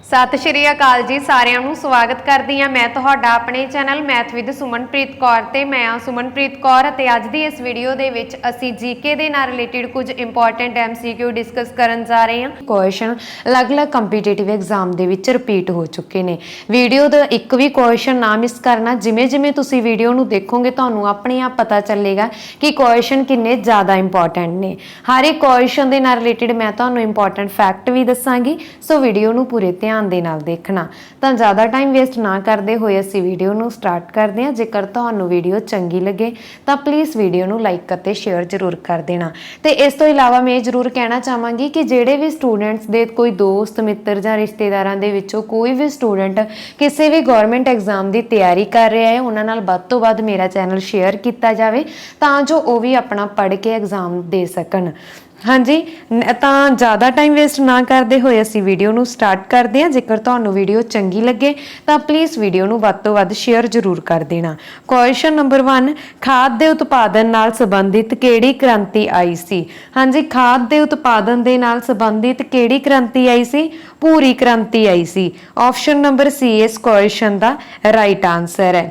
सत श्री अकाल जी सारिਆਂ ਨੂੰ स्वागत करती हाँ मैं ਤੁਹਾਡਾ ਆਪਣੇ channel math with Sumanpreet Kaur ते मैं हाँ सुमनप्रीत कौर ते अज दी इस वीडियो दे विच असी जीके दे नाल रिलेटेड कुछ इंपॉर्टेंट MCQ डिस्कस करन जा रहे हैं। क्वेश्चन अलग-अलग कंपीटेटिव एग्जाम दे विच रिपीट हो चुके ने। वीडियो दा एक भी क्वेश्चन ना मिस करना। जिमें जिमें तुसी वीडियो नूं देखोगे तुहानूं अपने आप पता चलेगा कि क्वेश्चन किन्ने ज़्यादा इंपॉर्टेंट ने। हर एक क्वेश्चन दे नाल रिलेटेड मैं तुहानूं इंपॉर्टेंट फैक्ट भी दसांगी, सो वीडियो नूं पूरे ध्यान दे नाल देखना। तो ज़्यादा टाइम वेस्ट ना करते हुए असी वीडियो नूं स्टार्ट करते हैं। जेकर तुहानूं वीडियो चंगी लगे तो प्लीज़ वीडियो नूं लाइक करते शेयर जरूर कर देना। तो इस तो इलावा मैं जरूर कहना चाहांगी कि जिहड़े भी स्टूडेंट्स दे कोई दोस्त मित्र जां रिश्तेदारां दे विचों कोई भी स्टूडेंट किसी भी गौरमेंट एग्जाम की तैयारी कर रहा है, उन्हां नाल वध तों वध मेरा चैनल शेयर किया जाए तां जो वो भी अपना पढ़ के एग्जाम दे सकन। हाँ जी, तो ज़्यादा टाइम वेस्ट ना करते हुए असी वीडियो नूं स्टार्ट करते हैं। जेकर तुहानूं वीडियो चंगी लगे तो प्लीज़ वीडियो नूं वध तों वध शेयर जरूर कर देना। क्वेश्चन नंबर 1, खाद के उत्पादन नाल संबंधित किहड़ी क्रांति आई सी? हाँ जी, खाद के उत्पादन दे नाल संबंधित किहड़ी क्रांति आई सी? भूरी क्रांति आई सी। ऑप्शन नंबर सी इस क्वेश्चन का राइट आंसर है।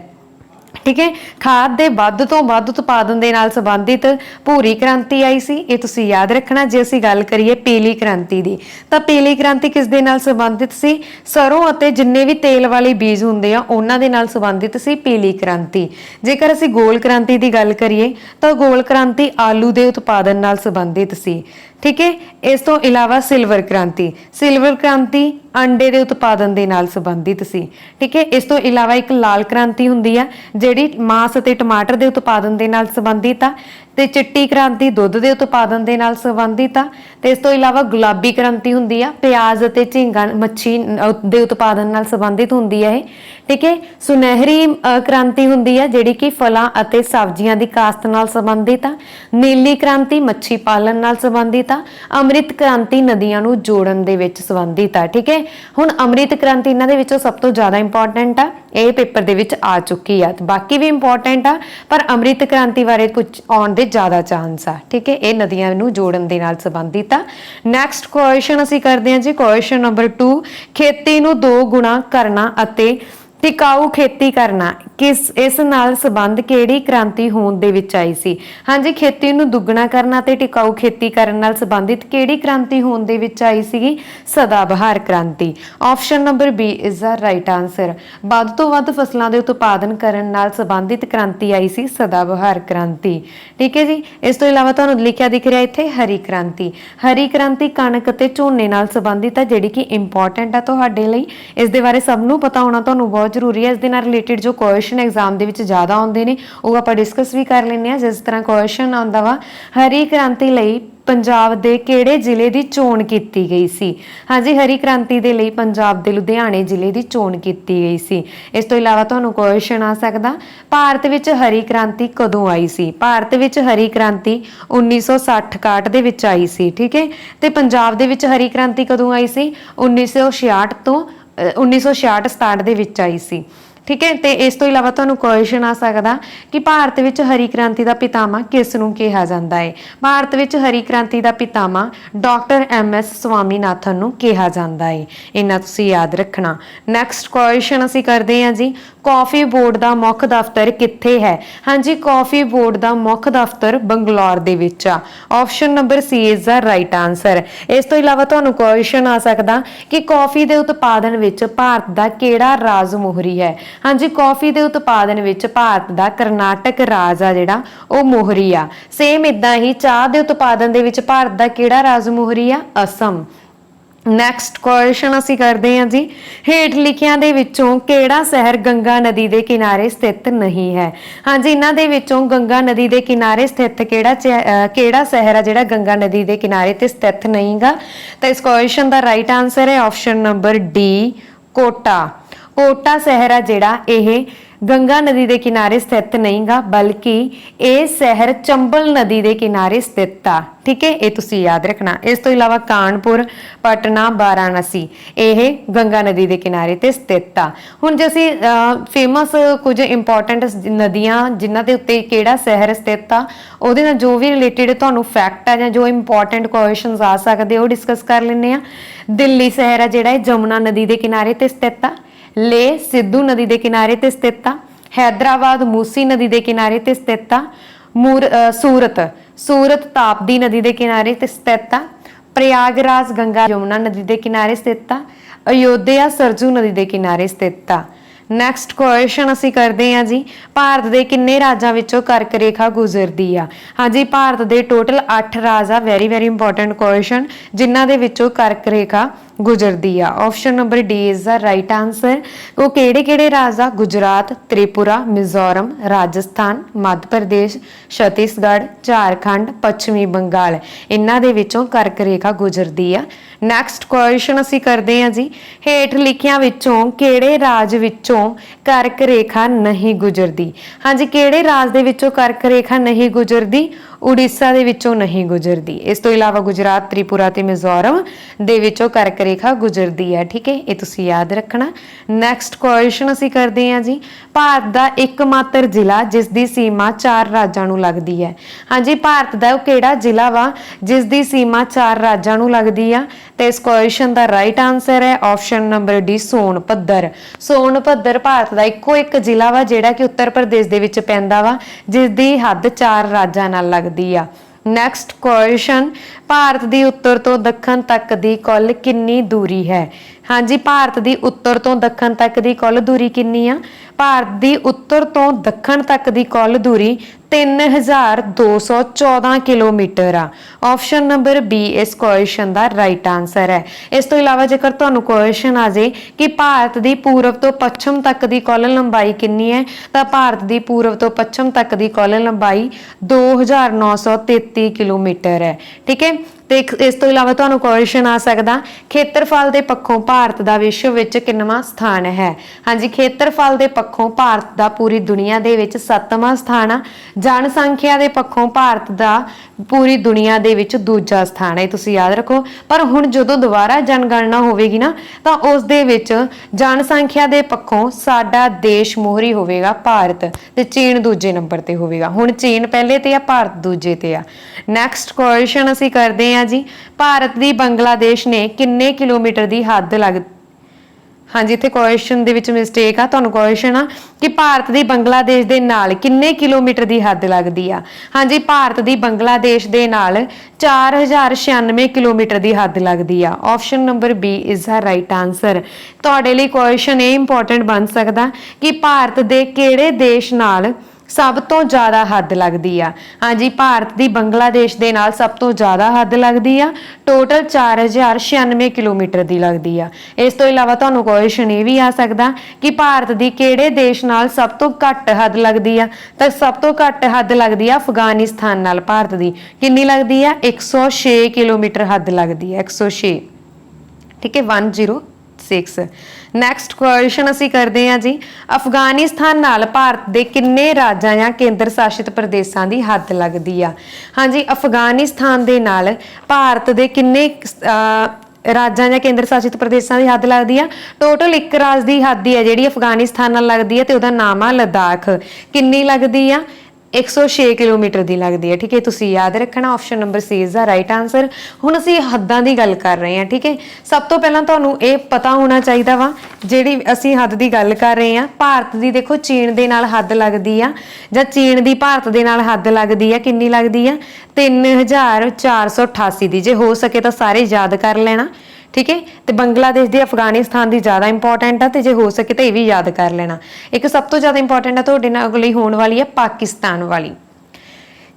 ठीक है, खाद के वध तो वध उत्पादन के नाल संबंधित भूरी क्रांति आई सी। ये तुसीं याद रखना। जे असीं गल करिए पीली क्रांति की, तो पीली क्रांति किस दे नाल संबंधित सी? सरों अते जिन्ने भी तेल वाले बीज हुंदे आ उन्हां दे नाल संबंधित सी पीली क्रांति। जेकर असीं गोल क्रांति की गल करिए तो गोल क्रांति आलू के उत्पादन नाल संबंधित सी। ठीक है, इस तो इलावा सिल्वर क्रांति अंडे के उत्पादन के नाल संबंधित सी। ठीक है, इस तो इलावा एक लाल क्रांति हुंदी आ जिहड़ी मांस अते टमाटर के उत्पादन के नाल संबंधित आ, ते चिट्टी क्रांति दुध के उत्पादन के नाल संबंधित आ, ते इस तो इलावा गुलाबी क्रांति हुंदी आ प्याज अते झींगा मच्छी के उत्पादन नाल संबंधित हुंदी है। ठीक है, सुनहरी क्रांति हुंदी आ जिहड़ी कि फलां अते सब्जियां दी काश्त नाल संबंधित आ। नीली क्रांति मच्छी पालन नाल संबंधित आ। अमृत क्रांति नदियां नूं जोड़न दे विच संबंधित आ। ठीक है, हुण अमृत क्रांति इन्हां दे विचों सब तो ज़्यादा इंपॉर्टेंट आ, ये पेपर दे विच आ चुकी आ। बाकी भी इंपॉर्टेंट आ पर अमृत क्रांति बारे कुछ आउण दे ज़्यादा चांस आ। ठीक है, ये नदियां नूं जोड़न दे नाल संबंधित आ। नैक्सट क्वेश्चन असीं करदे हां जी, क्वेश्चन नंबर 2, खेती नूं 2 गुणा करना अते टिकाऊ खेती करना किस इस नाल संबंध किहड़ी क्रांति होंद दे विच आई सी? हाँ जी, खेती नूं दुगना करना ते टिकाऊ खेती करन नाल संबंधित किहड़ी क्रांति होंद दे विच आई सीगी? सदाबहार क्रांति। Option number B is the right answer. वध तो वध फसलों के उत्पादन करन नाल संबंधित क्रांति आई सी सदाबहार क्रांति। ठीक है जी, इस तो इलावा तुहानूं लिखिया दिख रहा इत्थे हरी क्रांति। हरी क्रांति कणक ते झोने नाल संबंधित है, जिहड़ी कि इंपॉर्टेंट है तुहाडे लई। इस दे बारे सब नूं पता होना तुहानूं बहुत जरूरी है। इस दे नाल रिलेटेड जो क्वेश्चन एग्जाम दे विच ज़्यादा आउंदे ने वो आपां डिस्कस भी कर लैंदे आ। जिस तरह क्वेश्चन आउंदा वा हरी क्रांति लई पंजाब दे किहड़े जिले की चोण कीती गई सी? हाँ जी, हरी क्रांति दे लई पंजाब दे लुधियाणे जिले की चोण कीती गई सी। इस तो इलावा तुहानूं क्वेश्चन आ सकदा भारत विच हरी क्रांति कदों आई सी? भारत विच हरी क्रांति 1960-61 दे विच आई सी। ठीक है, ते पंजाब दे विच हरी क्रांति कदों आई सी? 1966 तो 1966-67 दे विच आई सी। ठीक है, तो इस तो इलावा तुहानूं क्वेश्चन आ सकदा कि भारत विच हरी क्रांति का पितामह किस नूं कहा जाता है? भारत विच हरी क्रांति का पितामह डॉक्टर MS स्वामीनाथन नूं कहा जाता है। इन्ना तुसीं याद रखना। नैक्सट क्वेश्चन असीं करदे हां जी, कॉफी बोर्ड का मुख्य दफ्तर कित्थे है? हाँ जी, कॉफी बोर्ड का मुख्य दफ्तर बंगलौर दे विच आ। Option number C is the right answer. इस तो इलावा तुहानूं क्वेश्चन आ सकदा कि कॉफी के उत्पादन विच भारत का किहड़ा राज मोहरी है? हाँ जी, कॉफी के उत्पादन विच भारत का करनाटक राज आ जिहड़ा वो मोहरी आ। सेम इदां ही चाह के उत्पादन दे विच भारत का किहड़ा राज मोहरी आ? असम। नैक्सट क्वेश्चन असीं करते हैं जी, हेठ लिखियां दे विचों किहड़ा शहर गंगा नदी के किनारे स्थित नहीं है? हाँ जी, इन्हां दे विचों गंगा नदी के किनारे स्थित किहड़ा शहर है जिहड़ा गंगा नदी के किनारे ते स्थित नहीं गा? तो इस क्वेश्चन का राइट आंसर है option number D, Kota. Kota शहर है जिहड़ा यह गंगा नदी के किनारे स्थित नहीं गा, बल्कि ये शहर चंबल नदी के किनारे स्थित आ। ठीक है, ये तुसी याद रखना। इस तो इलावा कानपुर, पटना, वाराणसी यह गंगा नदी के किनारे ते स्थित आ। हुण जे असीं फेमस कुछ इंपॉर्टेंट नदियां जिन्हां दे उत्ते किहड़ा शहर स्थित आ, ਉਹਦੇ ਨਾਲ जो भी रिलेटेड ਤੁਹਾਨੂੰ फैक्ट आ जां जो इंपॉर्टेंट क्वेश्चनस आ सकते वो डिस्कस कर लेने आ। दिल्ली शहर आ जिहड़ा जमुना नदी के किनारे ते स्थित आ। लेह सिद्धू नदी के किनारे ते स्थित आ। हैदराबाद मूसी नदी के किनारे ते स्थित आ। सूरत ताप्ती नदी के किनारे ते स्थित आ। प्रयागराज गंगा यमुना नदी के किनारे स्थित आ। अयोध्या सरजू नदी के किनारे स्थित आ। नैक्सट क्वेश्चन असी करते हैं जी, भारत के किन्ने राज्यों विचों कर्क रेखा गुजरती आ। हाँ जी, भारत के टोटल 8 राज आ। वेरी वेरी इंपॉर्टेंट क्वेश्चन, जिन्हां दे विचों कर्क रेखा गुजरती आ। Option number D is the right answer. वो किहड़े राज आ? गुजरात, त्रिपुरा, मिजोरम, राजस्थान, मध्य प्रदेश, छत्तीसगढ़, झारखंड, पश्चिमी बंगाल, इन्हां दे विचों कर्क रेखा गुजरती आ। नैक्सट क्वेश्चन असी करते हैं जी, हेठ लिखियां विचों किहड़े राज विचों कर्क रेखा नहीं गुजरती। हाँ जी, किहड़े राज दे विचों कर्क रेखा नहीं गुजरती? उड़ीसा दे विचों नहीं गुजरती। इस तो इलावा गुजरात, त्रिपुरा ते मिजोरम दे विचों कर्क रेखा गुजरती है। ठीक है, ये तुसीं याद रखना। नैक्सट क्वेश्चन असी करते हैं जी, भारत का एकमात्र जिला जिसकी सीमा 4 राज्यों नूं लगदी है। हाँ जी, भारत का किहड़ा जिला वा जिसकी सीमा 4 राज्यों नूं लगदी आ? ते इस क्वेश्चन का राइट आंसर है option number D Sonbhadra. Sonbhadra Bharat का इक्को एक जिला वा जिहड़ा कि उत्तर प्रदेश दे विच पैंदा वा, जिसकी हद 4 राज्यों नाल लगदी आ। नैक्सट क्वेश्चन, भारत की उत्तर तो दक्षिण तक की कुल कितनी दूरी है? हाँ जी, भारत की उत्तर तो दक्षिण तक की कुल दूरी कितनी आ? भारत की उत्तर तो दक्षिण तक की कुल दूरी 3214 किलोमीटर आ। ऑप्शन नंबर बी इस क्वेश्चन का राइट आंसर है। इस तो इलावा जेकर तुहानू क्वेश्चन आ जाए कि भारत की पूरब तो पश्चिम तक की कुल लंबाई कितनी है, तो भारत की पूरब तो पश्चिम तक की कुल लंबाई 2933 किलोमीटर है। ठीक है, तो इस तो इलावा तुहानू क्वेश्चन आ सकता, खेत्रफल के पक्षों भारत का विश्व विच किन्नवां स्थान है? हाँ जी, खेत्रफल के पक्षों भारत का पूरी दुनिया दे विच 7वां स्थान आ। जनसंख्या के पक्षों भारत का पूरी दुनिया दे विच दूजा स्थान है, तुसीं याद रखो। पर हुण जदों दोबारा जनगणना होवेगी ना, तो उस दे विच जनसंख्या के पक्षों साडा देश मोहरी होवेगा भारत, ते चीन दूजे नंबर ते होवेगा। हुण चीन पहले ते आ, भारत दूजे ते आ। नैक्सट क्वेश्चन असीं करदे हां जी, भारत दी बांग्लादेश ने किन्ने किलोमीटर की हद लग हाँ जी, इत्थे क्वेश्चन दे विच मिसटेक आ। तुहानू क्वेश्चन आ कि भारत की बांग्लादेश दे नाल किन्ने किलोमीटर की हद लगदी आ। हाँ जी, भारत की बांग्लादेश दे नाल 4096 किलोमीटर की हद लगदी आ। Option number B is the right answer. तुहाडे लई क्वेश्चन ये इंपॉर्टेंट बन सकदा कि भारत दे किहड़े देश नाल सब तो ज़्यादा हद लगती आ। हाँ जी, भारत की बांग्लादेश के नाल सब तो ज़्यादा हद लगती आ, टोटल 4096 किलोमीटर की लगती आ। इस तो इलावा तुहानू क्वेश्चन ये भी आ सकता कि भारत की किहड़े देश नाल सब तो घट हद लगती आ, तो सब तो घट हद लगती आ अफगानिस्तान नाल। भारत की कितनी लगती आ? 106 किलोमीटर हद लगती है, 106। ठीक है, 106। नैक्सट क्वेश्चन असी करते हैं जी, अफगानिस्तान नाल भारत के किन्ने राज्यां या केंद्र शासित प्रदेशों की हद लगती आ? हाँ जी, अफगानिस्तान दे नाल भारत के किन्ने राज्यां या केंद्र शासित प्रदेशों की हद लगती है? टोटल एक राज की हद ही है जिहड़ी अफगानिस्तान नाल लगती है, तो उहदा नाम आ लद्दाख। किन्नी लगती आ? 106 किलोमीटर की लगती है। ठीक है, तुसीं याद रखना option number C is the right answer. हुण असीं हद्दां की गल कर रहे हैं। ठीक है, सब तो पहलां तुहानूं ये पता होना चाहिए वा जिहड़ी असीं हद की गल कर रहे हैं, भारत की देखो चीन दे नाल हद लगती आ, जां चीन की भारत दे नाल हद लगती है, किन्नी लगती है? 3488 की। जे हो सके तो सारे याद कर लेना। ठीक है, तो बांग्लादेश की अफगानिस्तान की ज़्यादा इंपॉर्टेंट है, तो जो हो सके तो ये भी याद कर लेना। एक सब तो ज़्यादा इंपॉर्टेंट है तुहाडे नाल लई होने वाली है पाकिस्तान वाली।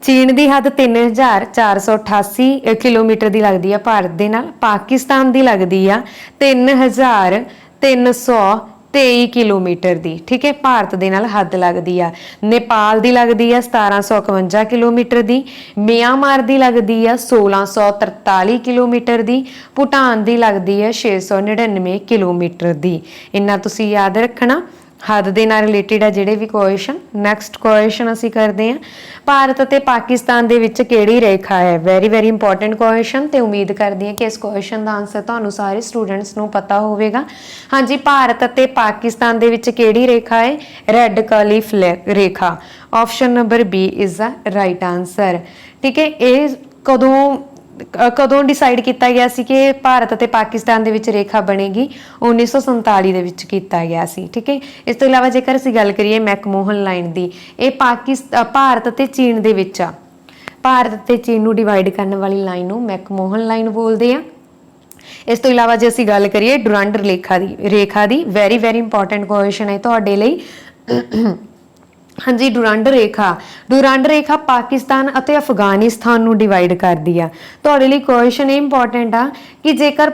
चीन की हद 3488 किलोमीटर की लगती है भारत के नाल, पाकिस्तान की लगती है 3323 किलोमीटर की। ठीक है, भारत के नाल हद लगती है। नेपाल की लगती है 1751 किलोमीटर की, म्यांमार की लगती है 1643 किलोमीटर की, भूटान की लगती है 699 किलोमीटर की। इन्ना तुसीं याद रखना। ਹੱਦ ਦੇ ਨਾਲ ਰਿਲੇਟਡ ਆ ਜਿਹੜੇ ਵੀ ਕੁਐਸਚਨ। ਨੈਕਸਟ ਕੁਐਸਚਨ ਅਸੀਂ ਕਰਦੇ ਹਾਂ, ਭਾਰਤ ਅਤੇ ਪਾਕਿਸਤਾਨ ਦੇ ਵਿੱਚ ਕਿਹੜੀ ਰੇਖਾ ਹੈ। ਵੈਰੀ ਵੈਰੀ ਇੰਪੋਰਟੈਂਟ ਕੁਐਸਚਨ ਤੇ ਉਮੀਦ ਕਰਦੀ ਹਾਂ ਕਿ ਇਸ ਕੁਐਸਚਨ ਦਾ ਆਨਸਰ ਤੁਹਾਨੂੰ ਸਾਰੇ ਸਟੂਡੈਂਟਸ ਨੂੰ ਪਤਾ ਹੋਵੇਗਾ। ਹਾਂਜੀ, ਭਾਰਤ ਅਤੇ ਪਾਕਿਸਤਾਨ ਦੇ ਵਿੱਚ ਕਿਹੜੀ ਰੇਖਾ ਹੈ, red Kali Rekha. Option number B is the right answer. ਠੀਕ ਹੈ, ਇਹ ਕਦੋਂ ਡਿਸਾਈਡ ਕੀਤਾ ਗਿਆ ਸੀ ਕਿ ਭਾਰਤ ਅਤੇ ਪਾਕਿਸਤਾਨ ਦੇ ਵਿੱਚ ਰੇਖਾ ਬਣੇਗੀ, 1947 ਦੇ ਵਿੱਚ ਕੀਤਾ ਗਿਆ ਸੀ। ਠੀਕ ਹੈ, ਇਸ ਤੋਂ ਇਲਾਵਾ ਜੇਕਰ ਅਸੀਂ ਗੱਲ ਕਰੀਏ ਮੈਕਮੋਹਨ ਲਾਈਨ ਦੀ, ਇਹ ਭਾਰਤ ਅਤੇ ਚੀਨ ਦੇ ਵਿੱਚ ਆ। ਭਾਰਤ ਅਤੇ ਚੀਨ ਨੂੰ ਡਿਵਾਈਡ ਕਰਨ ਵਾਲੀ ਲਾਈਨ ਨੂੰ ਮੈਕਮੋਹਨ ਲਾਈਨ ਬੋਲਦੇ ਆ। ਇਸ ਤੋਂ ਇਲਾਵਾ ਜੇ ਅਸੀਂ ਗੱਲ ਕਰੀਏ ਡੁਰੰਡ ਰੇਖਾ ਦੀ ਵੈਰੀ ਵੈਰੀ ਇੰਪੋਰਟੈਂਟ ਕੁਐਸਚਨ ਹੈ ਤੁਹਾਡੇ ਲਈ। ਹਾਂਜੀ, ਡੁਰੰਡ ਰੇਖਾ ਪਾਕਿਸਤਾਨ ਅਤੇ ਅਫਗਾਨਿਸਤਾਨ ਨੂੰ ਡਿਵਾਈਡ ਕਰਦੀ ਆ। ਤੁਹਾਡੇ ਲਈ ਕੁਐਸਚਨ ਇਹ ਇੰਪੋਰਟੈਂਟ ਆ ਕਿ ਜੇਕਰ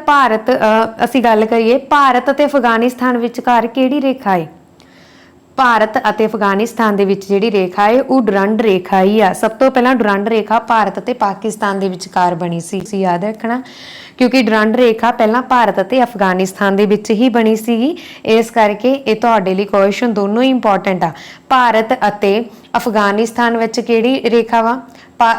ਅਸੀਂ ਗੱਲ ਕਰੀਏ ਭਾਰਤ ਅਤੇ ਅਫਗਾਨਿਸਤਾਨ ਵਿਚਕਾਰ ਕਿਹੜੀ ਰੇਖਾ ਹੈ। ਭਾਰਤ ਅਤੇ ਅਫਗਾਨਿਸਤਾਨ ਦੇ ਵਿੱਚ ਜਿਹੜੀ ਰੇਖਾ ਹੈ ਉਹ ਡੁਰੰਡ ਰੇਖਾ ਹੀ ਆ। ਸਭ ਤੋਂ ਪਹਿਲਾਂ ਡੁਰੰਡ ਰੇਖਾ ਭਾਰਤ ਅਤੇ ਪਾਕਿਸਤਾਨ ਦੇ ਵਿਚਕਾਰ ਬਣੀ ਸੀ, ਤੁਸੀਂ ਯਾਦ ਰੱਖਣਾ, ਕਿਉਂਕਿ ਡੁਰੰਡ ਰੇਖਾ ਪਹਿਲਾਂ ਭਾਰਤ ਅਤੇ ਅਫਗਾਨਿਸਤਾਨ ਦੇ ਵਿੱਚ ਹੀ ਬਣੀ ਸੀਗੀ। ਇਸ ਕਰਕੇ ਇਹ ਤੁਹਾਡੇ ਲਈ ਕੁਐਸਚਨ ਦੋਨੋਂ ਹੀ ਇੰਪੋਰਟੈਂਟ ਆ। ਭਾਰਤ ਅਤੇ ਅਫਗਾਨਿਸਤਾਨ ਵਿੱਚ ਕਿਹੜੀ ਰੇਖਾ ਵਾ,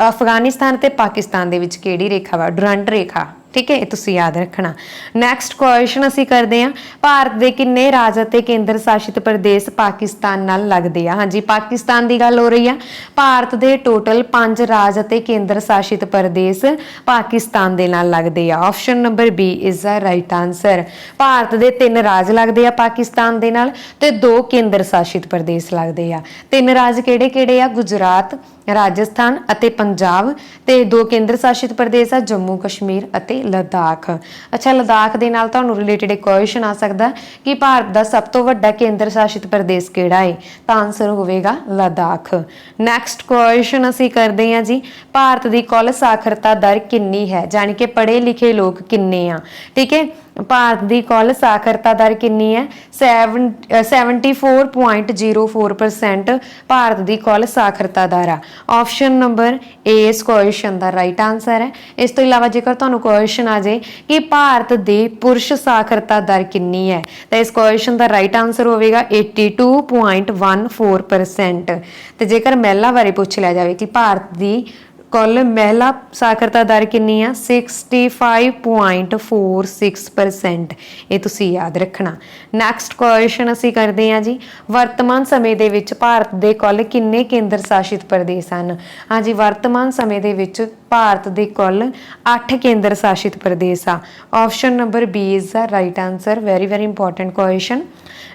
ਅਫਗਾਨਿਸਤਾਨ ਤੇ ਪਾਕਿਸਤਾਨ ਦੇ ਵਿੱਚ ਕਿਹੜੀ ਰੇਖਾ ਵਾ, ਡੁਰੰਡ ਰੇਖਾ। ਠੀਕ ਹੈ, ਇਹ ਤੁਸੀਂ ਯਾਦ ਰੱਖਣਾ। ਨੈਕਸਟ ਕੁਐਸਚਨ ਅਸੀਂ ਕਰਦੇ ਹਾਂ, ਭਾਰਤ ਦੇ ਕਿੰਨੇ ਰਾਜ ਅਤੇ ਕੇਂਦਰ ਸ਼ਾਸਿਤ ਪ੍ਰਦੇਸ਼ ਪਾਕਿਸਤਾਨ ਨਾਲ ਲੱਗਦੇ ਆ। ਹਾਂਜੀ, ਪਾਕਿਸਤਾਨ ਦੀ ਗੱਲ ਹੋ ਰਹੀ ਆ। ਭਾਰਤ ਦੇ ਟੋਟਲ 5 ਰਾਜ ਅਤੇ ਕੇਂਦਰ ਸ਼ਾਸਿਤ ਪ੍ਰਦੇਸ਼ ਪਾਕਿਸਤਾਨ ਦੇ ਨਾਲ ਲੱਗਦੇ ਆ। Option number B is the right answer. Bharat ਦੇ 3 ਰਾਜ ਲੱਗਦੇ ਆ ਪਾਕਿਸਤਾਨ ਦੇ ਨਾਲ ਤੇ 2 ਕੇਂਦਰ ਸ਼ਾਸਿਤ ਪ੍ਰਦੇਸ਼ ਲੱਗਦੇ ਆ। 3 ਰਾਜ ਕਿਹੜੇ ਆ, ਗੁਜਰਾਤ, ਰਾਜਸਥਾਨ ਅਤੇ ਪੰਜਾਬ, ਤੇ 2 ਕੇਂਦਰ ਸ਼ਾਸਿਤ ਪ੍ਰਦੇਸ਼ ਆ ਜੰਮੂ ਕਸ਼ਮੀਰ ਅਤੇ ਲਦਾਖ। ਅੱਛਾ, ਲਦਾਖ ਦੇ ਨਾਲ ਤੁਹਾਨੂੰ ਰਿਲੇਟਡ ਇੱਕ ਕੁਐਸਚਨ ਆ ਸਕਦਾ ਕਿ ਭਾਰਤ ਦਾ ਸਭ ਤੋਂ ਵੱਡਾ ਕੇਂਦਰ ਸ਼ਾਸਿਤ ਪ੍ਰਦੇਸ਼ ਕਿਹੜਾ ਹੈ, ਤਾਂ ਆਨਸਰ ਹੋਵੇਗਾ ਲਦਾਖ। ਨੈਕਸਟ ਕੁਐਸਚਨ ਅਸੀਂ ਕਰਦੇ ਹਾਂ ਜੀ, ਭਾਰਤ ਦੀ ਕੁੱਲ ਸਾਖਰਤਾ ਦਰ ਕਿੰਨੀ ਹੈ, ਜਾਣੀ ਕਿ ਪੜ੍ਹੇ ਲਿਖੇ ਲੋਕ ਕਿੰਨੇ ਆ। ਠੀਕ ਹੈ, ਭਾਰਤ ਦੀ ਕੁੱਲ ਸਾਖਰਤਾ ਦਰ ਕਿੰਨੀ ਹੈ, 74.04% ਭਾਰਤ ਦੀ ਕੁੱਲ ਸਾਖਰਤਾ ਦਰ ਆ। ਆਪਸ਼ਨ ਨੰਬਰ ਏ ਇਸ ਕੁਐਸਚਨ ਦਾ ਰਾਈਟ ਆਨਸਰ ਹੈ। ਇਸ ਤੋਂ ਇਲਾਵਾ ਜੇਕਰ ਤੁਹਾਨੂੰ ਕੁਐਸਚਨ ਆ ਜਾਏ ਕਿ ਭਾਰਤ ਦੀ ਪੁਰਸ਼ ਸਾਖਰਤਾ ਦਰ ਕਿੰਨੀ ਹੈ, ਤਾਂ ਇਸ ਕੁਐਸਚਨ ਦਾ ਰਾਈਟ ਆਨਸਰ ਹੋਵੇਗਾ 82.14%। ਤੇ ਜੇਕਰ ਮਹਿਲਾ ਬਾਰੇ ਪੁੱਛ ਲਿਆ ਜਾਵੇ ਕਿ ਭਾਰਤ ਦੀ ਕੁੱਲ ਮਹਿਲਾ ਸਾਖਰਤਾ ਦਰ ਕਿੰਨੀ ਆ, 65.46%। ਇਹ ਤੁਸੀਂ ਯਾਦ ਰੱਖਣਾ। ਨੈਕਸਟ ਕੁਐਸਚਨ ਅਸੀਂ ਕਰਦੇ ਹਾਂ ਜੀ, ਵਰਤਮਾਨ ਸਮੇਂ ਦੇ ਵਿੱਚ ਭਾਰਤ ਦੇ ਕੁੱਲ ਕਿੰਨੇ ਕੇਂਦਰ ਸ਼ਾਸਿਤ ਪ੍ਰਦੇਸ਼ ਹਨ। ਹਾਂਜੀ, ਵਰਤਮਾਨ ਸਮੇਂ ਦੇ ਵਿੱਚ ਭਾਰਤ ਦੇ ਕੁੱਲ 8 ਕੇਂਦਰ ਸ਼ਾਸਿਤ ਪ੍ਰਦੇਸ਼ ਆ। Option number B is the right answer. Very very important question.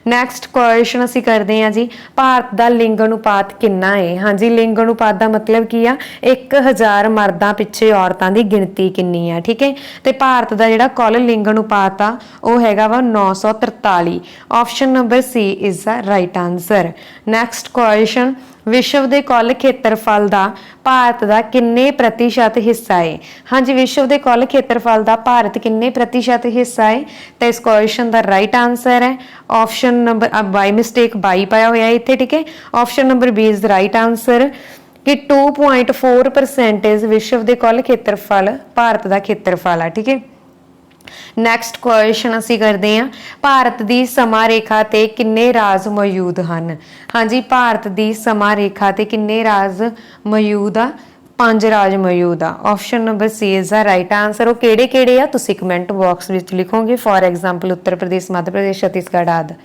Next question ਅਸੀਂ ਕਰਦੇ ਹਾਂ ਜੀ, ਭਾਰਤ ਦਾ ਲਿੰਗ ਅਨੁਪਾਤ ਕਿੰਨਾ ਹੈ। ਹਾਂਜੀ, ਲਿੰਗ ਅਨੁਪਾਤ ਦਾ ਮਤਲਬ ਕੀ ਆ, 1000 ਮਰਦਾਂ ਪਿੱਛੇ ਔਰਤਾਂ ਦੀ ਗਿਣਤੀ ਕਿੰਨੀ ਆ। ਠੀਕ ਹੈ, ਤੇ ਭਾਰਤ ਦਾ ਜਿਹੜਾ ਕੁੱਲ ਲਿੰਗ ਅਨੁਪਾਤ ਆ ਉਹ ਹੈਗਾ ਵਾ 943। Option number C is the right answer. Next question, ਵਿਸ਼ਵ ਦੇ ਕੁੱਲ ਖੇਤਰਫਲ ਦਾ ਭਾਰਤ ਦਾ ਕਿੰਨੇ ਪ੍ਰਤੀਸ਼ਤ ਹਿੱਸਾ ਹੈ। ਹਾਂਜੀ, ਵਿਸ਼ਵ ਦੇ ਕੁੱਲ ਖੇਤਰਫਲ ਦਾ ਭਾਰਤ ਕਿੰਨੇ ਪ੍ਰਤੀਸ਼ਤ ਹਿੱਸਾ ਹੈ, ਤਾਂ ਇਸ ਕੁਐਸਚਨ ਦਾ ਰਾਈਟ ਆਨਸਰ ਹੈ ਆਪਸ਼ਨ ਨੰਬਰ, ਬਾਈ ਮਿਸਟੇਕ 22 ਪਾਇਆ ਹੋਇਆ ਹੈ ਇੱਥੇ। ਠੀਕ ਹੈ, option number B is the right answer ਕਿ 2.4% ਵਿਸ਼ਵ ਦੇ ਕੁੱਲ ਖੇਤਰਫਲ ਭਾਰਤ ਦਾ ਖੇਤਰਫਲ ਆ। ਠੀਕ ਹੈ, ਨੈਕਸਟ ਕੁਐਸਚਨ ਅਸੀਂ ਕਰਦੇ ਹਾਂ, ਭਾਰਤ ਦੀ ਸਮਾਂ ਰੇਖਾ ਤੇ ਕਿੰਨੇ ਰਾਜ ਮੌਜੂਦ ਹਨ। ਹਾਂਜੀ, ਭਾਰਤ ਦੀ ਸਮਾਂ ਰੇਖਾ ਤੇ ਕਿੰਨੇ ਰਾਜ ਮੌਜੂਦ ਆ, 5 ਰਾਜ ਮੌਜੂਦ ਆ। Option number C is the right answer. ਉਹ ਕਿਹੜੇ ਆ ਤੁਸੀਂ ਕਮੈਂਟ ਬਾਕਸ ਵਿੱਚ ਲਿਖੋਗੇ। ਫੋਰ ਐਗਜ਼ਾਮਪਲ ਉੱਤਰ ਪ੍ਰਦੇਸ਼, ਮੱਧ ਪ੍ਰਦੇਸ਼, ਛੱਤੀਸਗੜ੍ਹ ਆਦਿ।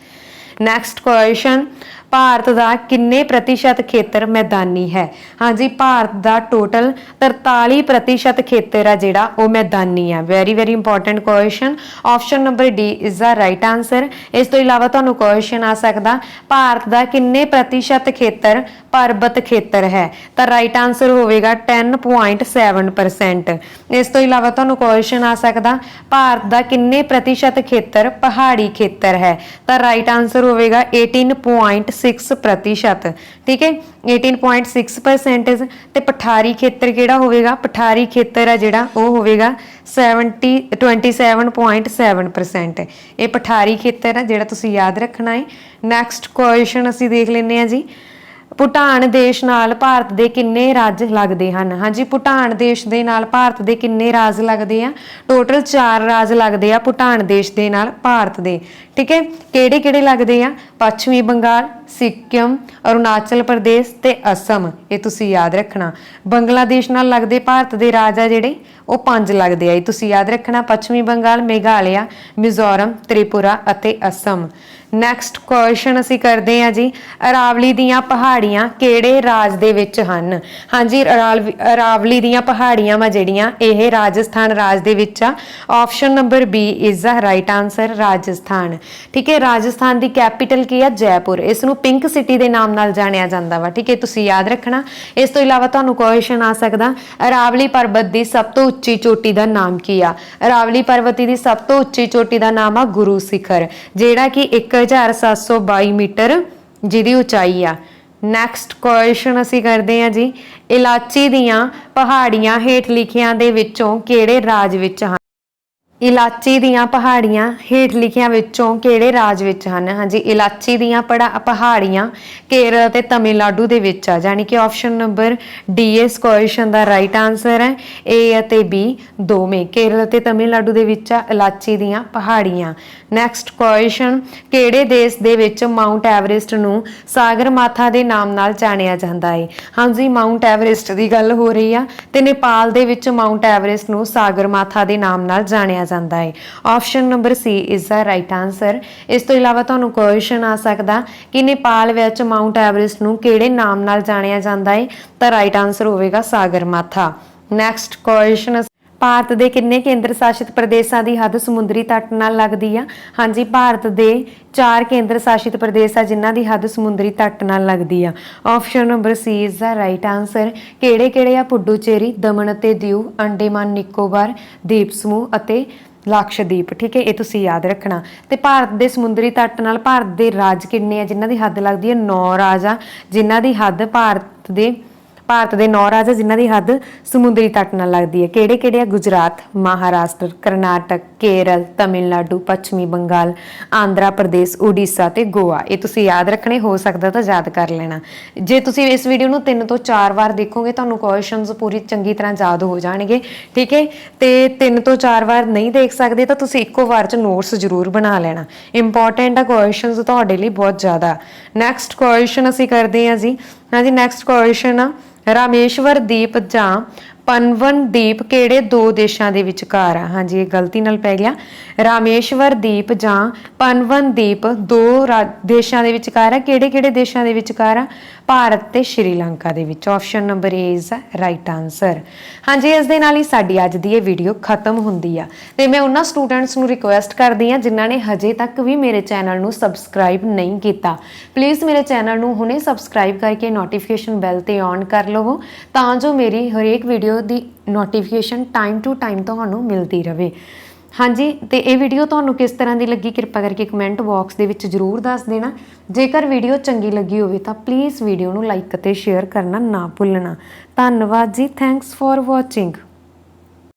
ਨੈਕਸਟ ਕੁਐਸਚਨ, ਭਾਰਤ ਦਾ ਕਿੰਨੇ ਪ੍ਰਤੀਸ਼ਤ ਖੇਤਰ ਮੈਦਾਨੀ ਹੈ। ਹਾਂਜੀ, ਭਾਰਤ ਦਾ ਟੋਟਲ 43% ਖੇਤਰ ਆ ਜਿਹੜਾ ਉਹ ਮੈਦਾਨੀ ਆ। Very very important question. Option number D is the right answer. ਇਸ ਤੋਂ ਇਲਾਵਾ ਤੁਹਾਨੂੰ ਕੁਐਸਚਨ ਆ ਸਕਦਾ, ਭਾਰਤ ਦਾ ਕਿੰਨੇ ਪ੍ਰਤੀਸ਼ਤ ਖੇਤਰ ਪਰਬਤ ਖੇਤਰ ਹੈ, ਤਾਂ ਰਾਈਟ ਆਨਸਰ ਹੋਵੇਗਾ 10.7%। ਇਸ ਤੋਂ ਇਲਾਵਾ ਤੁਹਾਨੂੰ ਕੁਐਸਚਨ ਆ ਸਕਦਾ, ਭਾਰਤ ਦਾ ਕਿੰਨੇ ਪ੍ਰਤੀਸ਼ਤ ਖੇਤਰ ਪਹਾੜੀ ਖੇਤਰ ਹੈ, ਤਾਂ ਰਾਈਟ ਆਨਸਰ ਹੋਵੇਗਾ 18.6%। ਠੀਕ ਹੈ, 18.6%। ਤੇ ਪਠਾਰੀ ਖੇਤਰ ਕਿਹੜਾ ਹੋਵੇਗਾ, ਪਠਾਰੀ ਖੇਤਰ ਹੈ ਜਿਹੜਾ ਉਹ ਹੋਵੇਗਾ 27.7%। ਇਹ ਪਠਾਰੀ ਖੇਤਰ ਹੈ ਜਿਹੜਾ ਤੁਸੀਂ ਯਾਦ ਰੱਖਣਾ ਹੈ। ਨੈਕਸਟ ਕੁਐਸਚਨ ਅਸੀਂ ਦੇਖ ਲੈਂਦੇ ਹਾਂ ਜੀ, ਭੂਟਾਨ ਦੇਸ਼ ਨਾਲ ਭਾਰਤ ਦੇ ਕਿੰਨੇ ਰਾਜ ਲੱਗਦੇ ਹਨ? ਹਾਂਜੀ, ਭੂਟਾਨ ਦੇਸ਼ ਦੇ ਨਾਲ ਭਾਰਤ ਦੇ ਕਿੰਨੇ ਰਾਜ ਲੱਗਦੇ ਆ? ਟੋਟਲ 4 ਰਾਜ ਲੱਗਦੇ ਆ ਭੂਟਾਨ ਦੇਸ਼ ਦੇ ਨਾਲ ਭਾਰਤ ਦੇ। ਠੀਕ ਹੈ, ਕਿਹੜੇ ਕਿਹੜੇ ਲੱਗਦੇ ਆ? ਪੱਛਮੀ ਬੰਗਾਲ, ਸਿੱਕਮ, ਅਰੁਣਾਚਲ ਪ੍ਰਦੇਸ਼ ਤੇ ਅਸਮ। ਇਹ ਤੁਸੀਂ ਯਾਦ ਰੱਖਣਾ। ਬੰਗਲਾਦੇਸ਼ ਨਾਲ ਲੱਗਦੇ ਭਾਰਤ ਦੇ ਰਾਜ ਆ ਜਿਹੜੇ, ਉਹ 5 ਲੱਗਦੇ ਆ। ਇਹ ਤੁਸੀਂ ਯਾਦ ਰੱਖਣਾ, ਪੱਛਮੀ ਬੰਗਾਲ, ਮੇਘਾਲਿਆ, ਮਿਜ਼ੋਰਮ, ਤ੍ਰਿਪੁਰਾ ਅਤੇ ਅਸਮ। ਨੈਕਸਟ ਕੁਐਸਚਨ ਅਸੀਂ ਕਰਦੇ ਹਾਂ ਜੀ, ਅਰਾਵਲੀ ਦੀਆਂ ਪਹਾੜੀਆਂ ਕਿਹੜੇ ਰਾਜ ਦੇ ਵਿੱਚ ਹਨ? ਹਾਂਜੀ, ਅਰਾਵਲੀ ਦੀਆਂ ਪਹਾੜੀਆਂ ਵਾ ਜਿਹੜੀਆਂ, ਇਹ ਰਾਜਸਥਾਨ ਰਾਜ ਦੇ ਵਿੱਚ ਆ। Option number B is the right answer, Rajasthan. ਠੀਕ ਹੈ, ਰਾਜਸਥਾਨ ਦੀ ਕੈਪੀਟਲ ਕੀ ਆ? ਜੈਪੁਰ। ਇਸ ਨੂੰ ਪਿੰਕ ਸਿਟੀ ਦੇ ਨਾਮ ਨਾਲ ਜਾਣਿਆ ਜਾਂਦਾ ਵਾ। ਠੀਕ ਹੈ, ਤੁਸੀਂ ਯਾਦ ਰੱਖਣਾ। ਇਸ ਤੋਂ ਇਲਾਵਾ ਤੁਹਾਨੂੰ ਕੁਐਸਚਨ ਆ ਸਕਦਾ, ਅਰਾਵਲੀ ਪਰਬਤ ਦੀ ਸਭ ਤੋਂ ਉੱਚੀ ਚੋਟੀ ਦਾ ਨਾਮ ਕੀ ਆ? ਅਰਾਵਲੀ ਪਰਬਤ ਦੀ ਸਭ ਤੋਂ ਉੱਚੀ ਚੋਟੀ ਦਾ ਨਾਮ ਆ ਗੁਰੂ ਸਿਖਰ, ਜਿਹੜਾ ਕਿ 1722 ਮੀਟਰ ਜਿਹਦੀ ਉਚਾਈ ਆ। ਨੈਕਸਟ ਕੁਐਸਚਨ ਅਸੀਂ ਕਰਦੇ ਹਾਂ ਜੀ, ਇਲਾਚੀ ਦੀਆਂ ਪਹਾੜੀਆਂ ਹੇਠ ਲਿਖਿਆਂ ਦੇ ਵਿੱਚੋਂ ਕਿਹੜੇ ਰਾਜ ਵਿੱਚ ਹਨ? ਇਲਾਚੀ ਦੀਆਂ ਪਹਾੜੀਆਂ ਹੇਠ ਲਿਖਿਆਂ ਵਿੱਚੋਂ ਕਿਹੜੇ ਰਾਜ ਵਿੱਚ ਹਨ? ਹਾਂਜੀ, ਇਲਾਚੀ ਦੀਆਂ ਪਹਾੜੀਆਂ ਕੇਰਲ ਤੇ ਤਮਿਲਨਾਡੂ ਦੇ ਵਿੱਚ ਆ, ਜਾਨੀ ਕਿ ਆਪਸ਼ਨ ਨੰਬਰ ਡੀ ਇਸ ਕੁਐਸਚਨ ਦਾ ਰਾਈਟ ਆਨਸਰ ਹੈ। ਏ ਅਤੇ ਬੀ ਦੋਵੇਂ ਕੇਰਲ ਤੇ ਤਮਿਲਨਾਡੂ ਦੇ ਵਿੱਚ ਆ ਇਲਾਚੀ ਦੀਆਂ ਪਹਾੜੀਆਂ। ਨੈਕਸਟ ਕੁਐਸਚਨ, ਕਿਹੜੇ ਦੇਸ਼ ਦੇ ਵਿੱਚ ਮਾਊਂਟ ਐਵਰੈਸਟ ਨੂੰ ਸਾਗਰਮਾਥਾ ਦੇ ਨਾਮ ਨਾਲ ਜਾਣਿਆ ਜਾਂਦਾ ਹੈ? ਹਾਂਜੀ, ਮਾਊਂਟ ਐਵਰੈਸਟ ਦੀ ਗੱਲ ਹੋ ਰਹੀ ਆ ਤੇ ਨੇਪਾਲ ਦੇ ਵਿੱਚ ਮਾਊਂਟ ਐਵਰੈਸਟ ਨੂੰ ਸਾਗਰਮਾਥਾ ਦੇ ਨਾਮ ਨਾਲ ਜਾਣਿਆ ਜਾਂਦਾ ਹੈ। Option number C is the right answer. ਇਸ ਤੋਂ ਇਲਾਵਾ ਤੁਹਾਨੂੰ ਕੁਐਸਚਨ ਆ ਸਕਦਾ ਕਿ ਨੇਪਾਲ ਵਿੱਚ ਮਾਊਂਟ ਐਵਰੈਸਟ ਨੂੰ ਕਿਹੜੇ ਨਾਮ ਨਾਲ ਜਾਣਿਆ ਜਾਂਦਾ ਹੈ? ਤਾਂ ਰਾਈਟ ਆਨਸਰ ਹੋਵੇਗਾ ਸਾਗਰਮਾਥਾ। ਨੈਕਸਟ ਕੁਐਸਚਨ, ਭਾਰਤ ਦੇ ਕਿੰਨੇ ਕੇਂਦਰ ਸ਼ਾਸਿਤ ਪ੍ਰਦੇਸ਼ਾਂ ਦੀ ਹੱਦ ਸਮੁੰਦਰੀ ਤੱਟ ਨਾਲ ਲੱਗਦੀ ਆ? ਹਾਂਜੀ, ਭਾਰਤ ਦੇ 4 ਕੇਂਦਰ ਸ਼ਾਸਿਤ ਪ੍ਰਦੇਸ਼ ਆ ਜਿਨ੍ਹਾਂ ਦੀ ਹੱਦ ਸਮੁੰਦਰੀ ਤੱਟ ਨਾਲ ਲੱਗਦੀ ਆ। Option number C is the right answer. ਕਿਹੜੇ ਕਿਹੜੇ ਆ? ਪੁਡੂਚੇਰੀ, ਦਮਨ ਅਤੇ ਦਿਊ, ਅੰਡੇਮਾਨ ਨਿਕੋਬਾਰ ਦੀਪ ਸਮੂਹ ਅਤੇ ਲਕਸ਼ਦੀਪ। ਠੀਕ ਹੈ, ਇਹ ਤੁਸੀਂ ਯਾਦ ਰੱਖਣਾ। ਤੇ ਭਾਰਤ ਦੇ ਸਮੁੰਦਰੀ ਤੱਟ ਨਾਲ ਭਾਰਤ ਦੇ ਰਾਜ ਕਿੰਨੇ ਆ ਜਿਨ੍ਹਾਂ ਦੀ ਹੱਦ ਲੱਗਦੀ ਹੈ? 9 ਰਾਜ ਆ ਜਿਨ੍ਹਾਂ ਦੀ ਹੱਦ ਭਾਰਤ ਦੇ 9 ਰਾਜ ਆ ਜਿਨ੍ਹਾਂ ਦੀ ਹੱਦ ਸਮੁੰਦਰੀ ਤੱਟ ਨਾਲ ਲੱਗਦੀ ਹੈ। ਕਿਹੜੇ ਕਿਹੜੇ ਆ? ਗੁਜਰਾਤ, ਮਹਾਰਾਸ਼ਟਰ, ਕਰਨਾਟਕ, ਕੇਰਲ, ਤਮਿਲਨਾਡੂ, ਪੱਛਮੀ ਬੰਗਾਲ, ਆਂਧਰਾ ਪ੍ਰਦੇਸ਼, ਉੜੀਸਾ ਤੇ ਗੋਆ। ਇਹ ਤੁਸੀਂ ਯਾਦ ਰੱਖਣੇ, ਹੋ ਸਕਦਾ ਤਾਂ ਯਾਦ ਕਰ ਲੈਣਾ। ਜੇ ਤੁਸੀਂ ਇਸ ਵੀਡੀਓ ਨੂੰ 3 ਤੋਂ 4 ਵਾਰ ਦੇਖੋਗੇ ਤੁਹਾਨੂੰ ਕੁਐਸਚਨਸ ਪੂਰੀ ਚੰਗੀ ਤਰ੍ਹਾਂ ਯਾਦ ਹੋ ਜਾਣਗੇ। ਠੀਕ ਹੈ, ਤੇ 3 ਤੋਂ 4 ਵਾਰ ਨਹੀਂ ਦੇਖ ਸਕਦੇ ਤਾਂ ਤੁਸੀਂ ਇੱਕੋ ਵਾਰ 'ਚ ਨੋਟਸ ਜ਼ਰੂਰ ਬਣਾ ਲੈਣਾ। ਇੰਪੋਰਟੈਂਟ ਆ ਕੁਐਸਚਨਸ ਤੁਹਾਡੇ ਲਈ ਬਹੁਤ ਜ਼ਿਆਦਾ। ਨੈਕਸਟ ਕੁਐਸਚਨ ਅਸੀਂ ਕਰਦੇ ਹਾਂ ਜੀ। ਹਾਂਜੀ, ਨੈਕਸਟ ਕੁਐਸਚਨ ਆ, ਰਾਮੇਸ਼ਵਰ ਦੀਪ ਜਾਂ ਪਨਵਨ ਦੀਪ ਕਿਹੜੇ 2 ਦੇਸ਼ਾਂ ਦੇ ਵਿਚਕਾਰ ਆ? ਹਾਂਜੀ, ਇਹ ਗਲਤੀ ਨਾਲ ਪੈ ਗਿਆ। ਰਾਮੇਸ਼ਵਰ ਦੀਪ ਜਾਂ ਪਨਵਨ ਦੀਪ 2 ਦੇਸ਼ਾਂ ਦੇ ਵਿਚਕਾਰ ਆ। ਕਿਹੜੇ ਕਿਹੜੇ ਦੇਸ਼ਾਂ ਦੇ ਵਿਚਕਾਰ ਆ? ਭਾਰਤ ਤੇ ਸ਼੍ਰੀਲੰਕਾ ਦੇ ਵਿੱਚ। Option number A is the right answer. ਹਾਂਜੀ, ਇਸ ਦੇ ਨਾਲ ਹੀ ਸਾਡੀ ਅੱਜ ਦੀ ਇਹ ਵੀਡੀਓ ਖਤਮ ਹੁੰਦੀ ਆ ਤੇ ਮੈਂ ਉਹਨਾਂ ਸਟੂਡੈਂਟਸ ਨੂੰ ਰਿਕੁਐਸਟ ਕਰਦੀ ਆ ਜਿਨ੍ਹਾਂ ਨੇ ਹਜੇ ਤੱਕ ਵੀ ਮੇਰੇ ਚੈਨਲ ਨੂੰ ਸਬਸਕ੍ਰਾਈਬ ਨਹੀਂ ਕੀਤਾ, ਪਲੀਜ਼ ਮੇਰੇ ਚੈਨਲ ਨੂੰ ਹੁਣੇ ਸਬਸਕ੍ਰਾਈਬ ਕਰਕੇ ਨੋਟੀਫਿਕੇਸ਼ਨ ਬੈਲ ਤੇ ਔਨ ਕਰ ਲਵੋ ਤਾਂ ਜੋ ਮੇਰੀ ਹਰੇਕ video the notification time to time ਤੁਹਾਨੂੰ ਮਿਲਦੀ ਰਹੇ। ਹਾਂਜੀ, ਤੇ ਇਹ ਵੀਡੀਓ ਤੁਹਾਨੂੰ ਕਿਸ ਤਰ੍ਹਾਂ ਦੀ ਲੱਗੀ ਕਿਰਪਾ ਕਰਕੇ ਕਮੈਂਟ ਬਾਕਸ ਦੇ ਵਿੱਚ ਜ਼ਰੂਰ ਦੱਸ ਦੇਣਾ। ਜੇਕਰ ਵੀਡੀਓ ਚੰਗੀ ਲੱਗੀ ਹੋਵੇ ਤਾਂ ਪਲੀਜ਼ ਵੀਡੀਓ ਨੂੰ ਲਾਈਕ ਅਤੇ ਸ਼ੇਅਰ ਕਰਨਾ ਨਾ ਭੁੱਲਣਾ। ਧੰਨਵਾਦ ਜੀ, ਥੈਂਕਸ ਫॉर ਵਾਚਿੰਗ।